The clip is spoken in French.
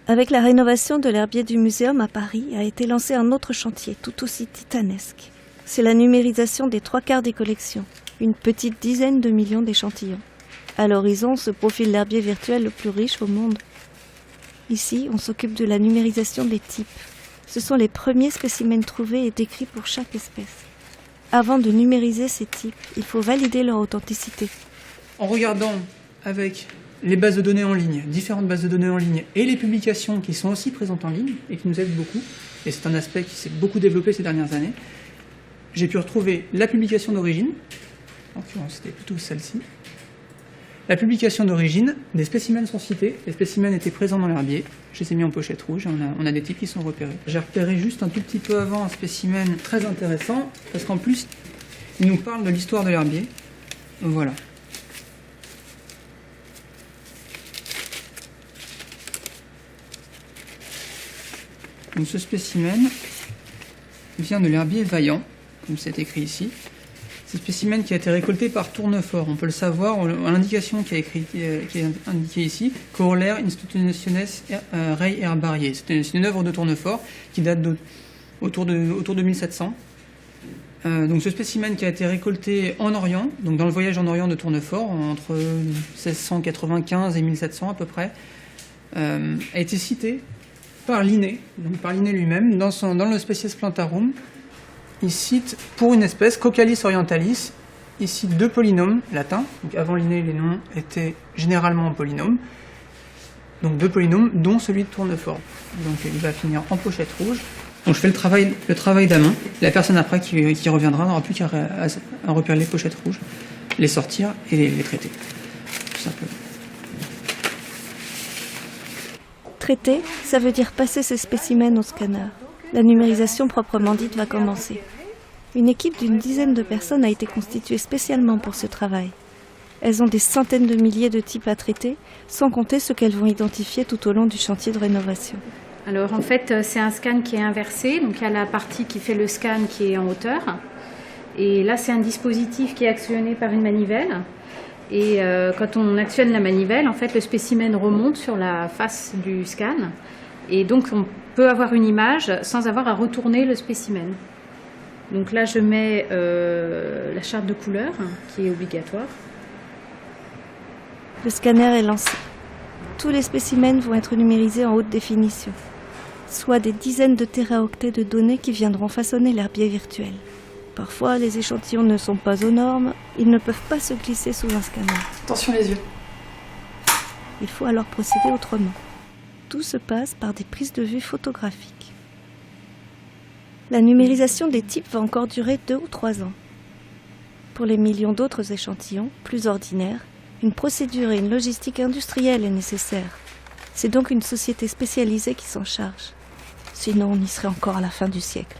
Avec la rénovation de l'herbier du Muséum à Paris a été lancé un autre chantier tout aussi titanesque. C'est la numérisation des 3/4 des collections, une petite dizaine de millions d'échantillons. À l'horizon se profile l'herbier virtuel le plus riche au monde. Ici, on s'occupe de la numérisation des types. Ce sont les premiers spécimens trouvés et décrits pour chaque espèce. Avant de numériser ces types, il faut valider leur authenticité. En regardant avec les bases de données en ligne, différentes bases de données en ligne, et les publications qui sont aussi présentes en ligne et qui nous aident beaucoup, et c'est un aspect qui s'est beaucoup développé ces dernières années, j'ai pu retrouver la publication d'origine, en l'occurrence c'était plutôt celle-ci. La publication d'origine, des spécimens sont cités, les spécimens étaient présents dans l'herbier, je les ai mis en pochette rouge, et on a des types qui sont repérés. J'ai repéré juste un tout petit peu avant un spécimen très intéressant, parce qu'en plus, il nous parle de l'histoire de l'herbier. Voilà. Donc ce spécimen vient de l'herbier vaillant, comme c'est écrit ici. C'est un spécimen qui a été récolté par Tournefort. On peut le savoir à l'indication qui est indiquée ici, Corollaire Institutiones Rei Herbariae. C'est une œuvre de Tournefort qui date autour de 1700. Donc ce spécimen qui a été récolté en Orient, donc dans le voyage en Orient de Tournefort, entre 1695 et 1700 à peu près, a été cité par Linné, donc par Linné lui-même, dans le Species Plantarum. Il cite pour une espèce, Cocalis orientalis, il cite 2 polynômes latins. Donc avant Linné, les noms étaient généralement en polynômes. Donc 2 polynômes, dont celui de Tournefort. Donc il va finir en pochette rouge. Donc je fais le travail d'amont. La personne après qui reviendra n'aura plus qu'à repérer les pochettes rouges, les sortir et les traiter. Tout simplement. Traiter, ça veut dire passer ces spécimens au scanner. La numérisation proprement dite va commencer. Une équipe d'une dizaine de personnes a été constituée spécialement pour ce travail. Elles ont des centaines de milliers de types à traiter, sans compter ceux qu'elles vont identifier tout au long du chantier de rénovation. Alors en fait, c'est un scan qui est inversé, donc il y a la partie qui fait le scan qui est en hauteur. Et là, c'est un dispositif qui est actionné par une manivelle. Et quand on actionne la manivelle, en fait, le spécimen remonte sur la face du scan. Et donc, on peut avoir une image sans avoir à retourner le spécimen. Donc là, je mets la charte de couleur, qui est obligatoire. Le scanner est lancé. Tous les spécimens vont être numérisés en haute définition, soit des dizaines de téraoctets de données qui viendront façonner l'herbier virtuel. Parfois, les échantillons ne sont pas aux normes, ils ne peuvent pas se glisser sous un scanner. Attention les yeux. Il faut alors procéder autrement. Tout se passe par des prises de vue photographiques. La numérisation des types va encore durer 2 ou 3 ans. Pour les millions d'autres échantillons, plus ordinaires, une procédure et une logistique industrielle est nécessaire. C'est donc une société spécialisée qui s'en charge. Sinon, on y serait encore à la fin du siècle.